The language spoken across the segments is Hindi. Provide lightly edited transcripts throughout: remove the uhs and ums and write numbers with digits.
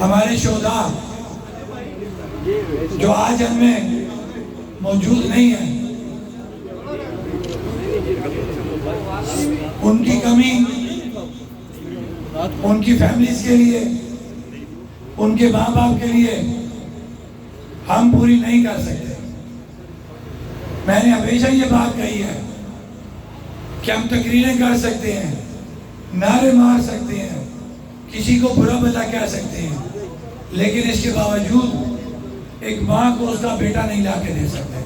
हमारे शोधा जो आज हमें मौजूद नहीं है, उनकी कमी उनकी फैमिलीज के लिए, उनके माँ बाप के लिए हम पूरी नहीं कर सकते। मैंने हमेशा ये बात कही है कि हम तकरीरें कर सकते हैं, नारे मार सकते हैं, किसी को बुरा भला कह सकते हैं, लेकिन इसके बावजूद एक माँ को उसका बेटा नहीं ला के दे सकते,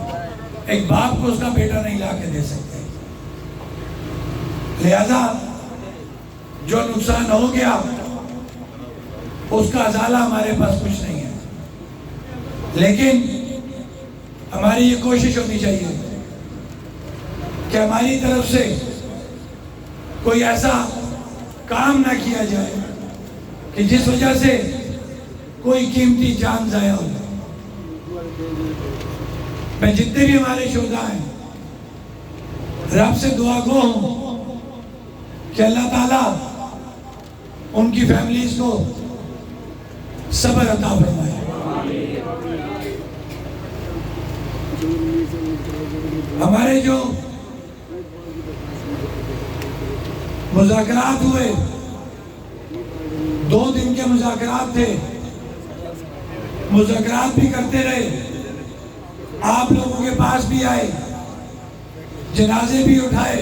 एक बाप को उसका बेटा नहीं ला के दे सकते। लिहाजा जो नुकसान हो गया उसका अजाला हमारे पास कुछ नहीं है, लेकिन हमारी ये कोशिश होनी चाहिए कि हमारी तरफ से कोई ऐसा काम ना किया जाए कि जिस वजह से कोई कीमती जान जाया हो। मैं जितने भी हमारे शोधा हैं, रब से दुआ गो हूं कि अल्लाह ताला उनकी फैमिलीज को सब्र अता फरमाए। हमारे जो मुज़ाकरात हुए, 2 दिन के मुज़ाकरात थे, मुज़ाकरात भी करते रहे, आप लोगों के पास भी आए, जनाजे भी उठाए,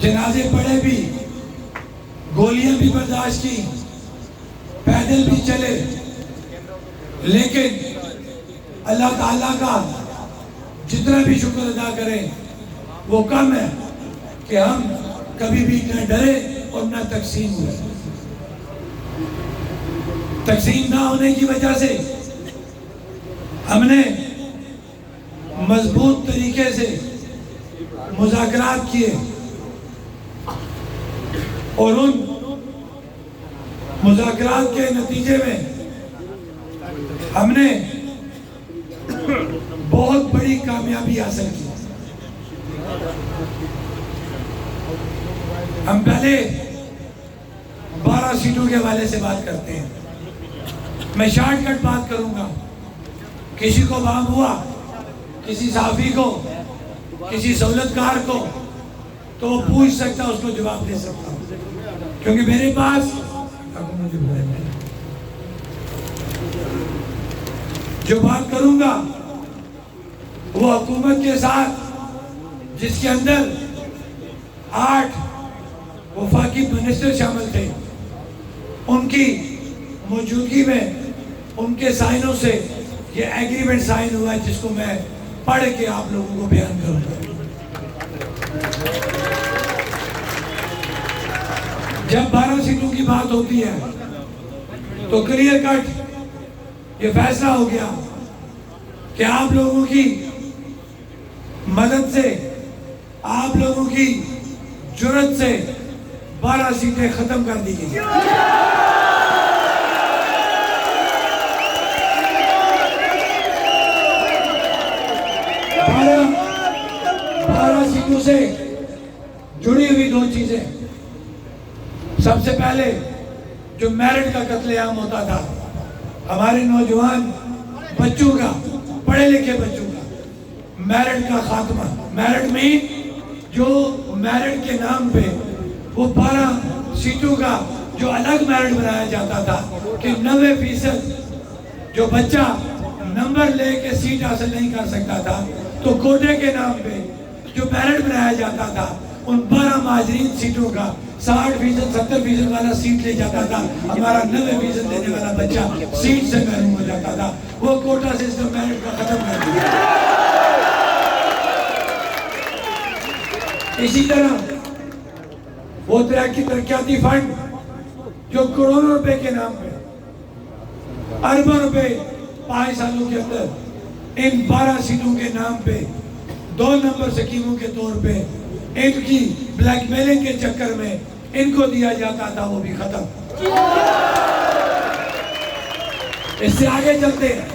जनाजे पढ़े भी, गोलियां भी बर्दाश्त की, पैदल भी चले, लेकिन अल्लाह ताला का जितना भी शुक्र अदा करें वो कम है कि हम कभी भी न डरे और न तकसीम हुए। तकसीम ना होने की वजह से हमने मजबूत तरीके से मुज़ाकरात किए और उन मुज़ाकरात के नतीजे में हमने बहुत बड़ी कामयाबी हासिल की। हम पहले 12 सीटों के हवाले से बात करते हैं। मैं शॉर्टकट बात करूंगा। किसी को बाम हुआ, किसी साफी को, किसी सहूलतकार को, तो वो पूछ सकता, उसको जवाब दे सकता, क्योंकि मेरे पास जो बात करूंगा वो हुकूमत के साथ, जिसके अंदर 8 वफाकी मिनिस्टर शामिल थे, उनकी मौजूदगी में उनके साइनों से ये एग्रीमेंट साइन हुआ है, जिसको मैं पढ़ के आप लोगों को बयान करूंगा। जब 12 सीटों की बात होती है तो क्लियर कट ये फैसला हो गया कि आप लोगों की मदद से, आप लोगों की जुर्रत से 12 सीटें खत्म कर दी गई। 12 सीटों से जुड़ी हुई 2 चीजें। सबसे पहले जो मेरिट का कत्लेआम होता था, हमारे नौजवान बच्चों का, पढ़े लिखे बच्चों का मेरिट का खात्मा। मेरिट में जो मेरिट के नाम पे वो 12 सीटों का जो अलग मेरिट बनाया जाता था कि 90% जो बच्चा नंबर लेके सीट हासिल नहीं कर सकता था, तो कोटे के नाम पे जो मेरिट बनाया जाता था, उन 12 माजरीन सीटों का 60%, 70% वाला सीट ले जाता था, हमारा 90% लेने वाला बच्चा सीट से महरूम हो जाता था। वो कोटा सिस्टम मेरिट का खत्म कर दिया। इसी तरह वो तरक्याती फंड जो करोड़ों रुपए के नाम पे, अरबों रुपए 5 सालों के अंदर इन 12 सीटों के नाम पे 2 नंबर स्कीमों के तौर पे इनकी ब्लैकमेलिंग के चक्कर में इनको दिया जाता था, वो भी खत्म। इससे आगे चलते हैं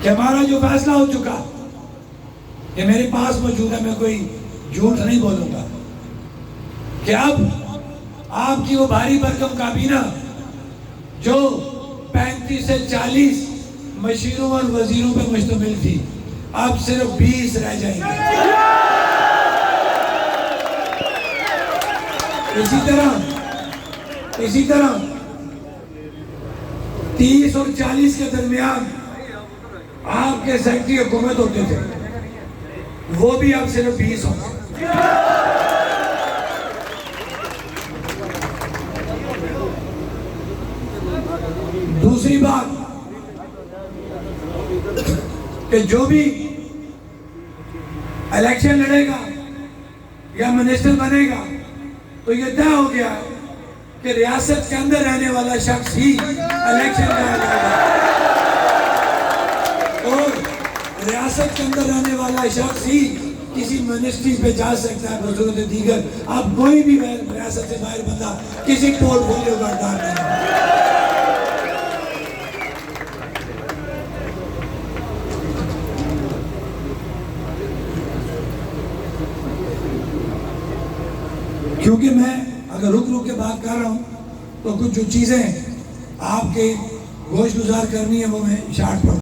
कि हमारा जो फैसला हो चुका, ये मेरे पास मौजूद है, मैं कोई झूठ नहीं बोलूंगा, कि अब आपकी वो भारी भरकम काबीना जो 35 से 40 मशीरों और वजीरों पे मुश्तमिल थी, अब सिर्फ 20 रह जाएंगे। इसी तरह 30 और 40 के दरमियान आपके सेक्रेटरी हुकूमत होते थे, वो भी अब सिर्फ 20 होंगे। दूसरी बात कि जो भी इलेक्शन लड़ेगा या मिनिस्टर बनेगा तो ये तय हो गया कि रियासत के अंदर रहने वाला शख्स ही इलेक्शन लड़ेगा और रियासत के अंदर रहने वाला शख्स ही किसी मिनिस्ट्री पे जा सकता है बसूरत दीगर। अब कोई भी रियासत से बाहर बंदा किसी पोर्टफोलियो का हकदार नहीं है। क्योंकि मैं अगर रुक के बात कर रहा हूँ तो कुछ जो चीज़ें आपके गोश गुजार करनी है वो मैं शार्ट पर